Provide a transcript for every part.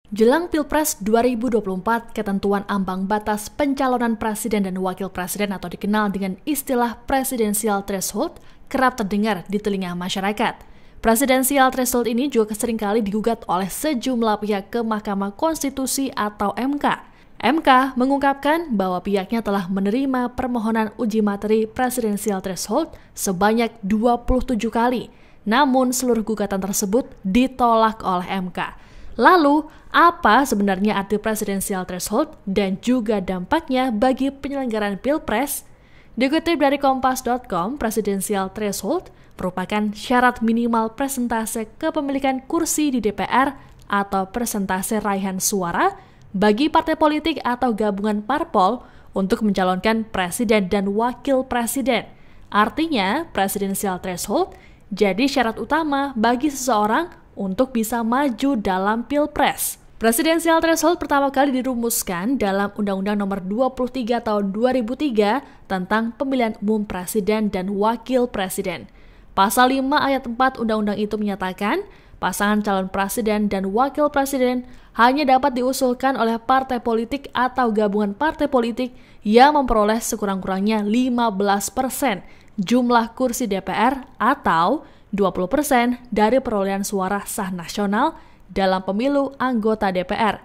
Jelang Pilpres 2024, ketentuan ambang batas pencalonan presiden dan wakil presiden atau dikenal dengan istilah presidensial threshold kerap terdengar di telinga masyarakat. Presidensial threshold ini juga seringkali digugat oleh sejumlah pihak ke Mahkamah Konstitusi atau MK. MK mengungkapkan bahwa pihaknya telah menerima permohonan uji materi presidensial threshold sebanyak 27 kali, namun seluruh gugatan tersebut ditolak oleh MK. Lalu, apa sebenarnya arti presidensial threshold dan juga dampaknya bagi penyelenggaraan Pilpres? Dikutip dari Kompas.com, presidensial threshold merupakan syarat minimal persentase kepemilikan kursi di DPR atau persentase raihan suara bagi partai politik atau gabungan parpol untuk mencalonkan presiden dan wakil presiden. Artinya, presidensial threshold jadi syarat utama bagi seseorang untuk bisa maju dalam Pilpres. Presidensial threshold pertama kali dirumuskan dalam Undang-Undang Nomor 23 Tahun 2003 tentang Pemilihan Umum Presiden dan Wakil Presiden. Pasal 5 ayat 4 Undang-Undang itu menyatakan, pasangan calon presiden dan wakil presiden hanya dapat diusulkan oleh partai politik atau gabungan partai politik yang memperoleh sekurang-kurangnya 15% jumlah kursi DPR atau 20% dari perolehan suara sah nasional dalam pemilu anggota DPR.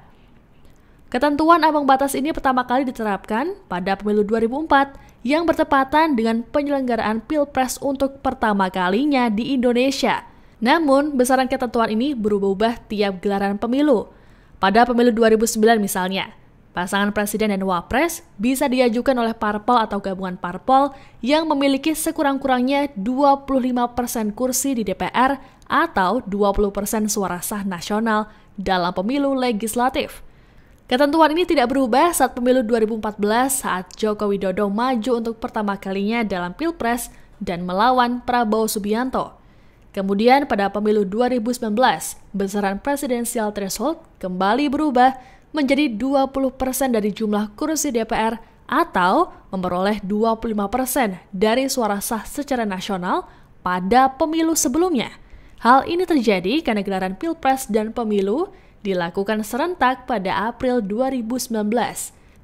Ketentuan ambang batas ini pertama kali diterapkan pada pemilu 2004 yang bertepatan dengan penyelenggaraan Pilpres untuk pertama kalinya di Indonesia. Namun, besaran ketentuan ini berubah-ubah tiap gelaran pemilu. Pada pemilu 2009 misalnya, pasangan presiden dan wapres bisa diajukan oleh parpol atau gabungan parpol yang memiliki sekurang-kurangnya 25% kursi di DPR atau 20% suara sah nasional dalam pemilu legislatif. Ketentuan ini tidak berubah saat pemilu 2014 saat Joko Widodo maju untuk pertama kalinya dalam Pilpres dan melawan Prabowo Subianto. Kemudian pada pemilu 2019, besaran presidensial threshold kembali berubah menjadi 20% dari jumlah kursi DPR atau memperoleh 25% dari suara sah secara nasional pada pemilu sebelumnya. Hal ini terjadi karena gelaran Pilpres dan pemilu dilakukan serentak pada April 2019.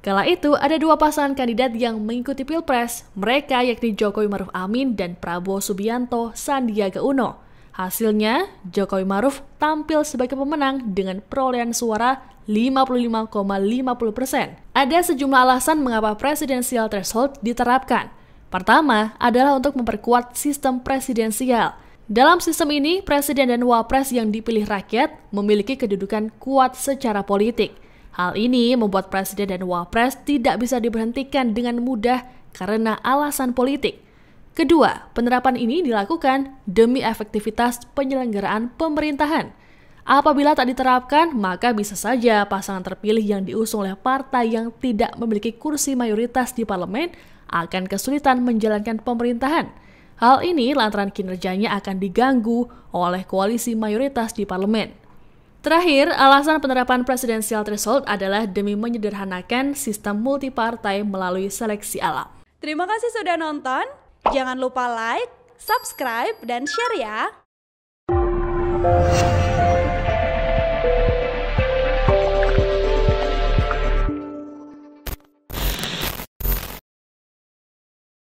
Kala itu ada dua pasangan kandidat yang mengikuti Pilpres, mereka yakni Jokowi Maruf Amin dan Prabowo Subianto Sandiaga Uno. Hasilnya, Jokowi Maruf tampil sebagai pemenang dengan perolehan suara 55,50%. Ada sejumlah alasan mengapa presidensial threshold diterapkan. Pertama adalah untuk memperkuat sistem presidensial. Dalam sistem ini, presiden dan wapres yang dipilih rakyat memiliki kedudukan kuat secara politik. Hal ini membuat presiden dan wapres tidak bisa diberhentikan dengan mudah karena alasan politik. Kedua, penerapan ini dilakukan demi efektivitas penyelenggaraan pemerintahan. Apabila tak diterapkan, maka bisa saja pasangan terpilih yang diusung oleh partai yang tidak memiliki kursi mayoritas di parlemen akan kesulitan menjalankan pemerintahan. Hal ini lantaran kinerjanya akan diganggu oleh koalisi mayoritas di parlemen. Terakhir, alasan penerapan presidensial threshold adalah demi menyederhanakan sistem multipartai melalui seleksi alam. Terima kasih sudah nonton. Jangan lupa like, subscribe, dan share ya!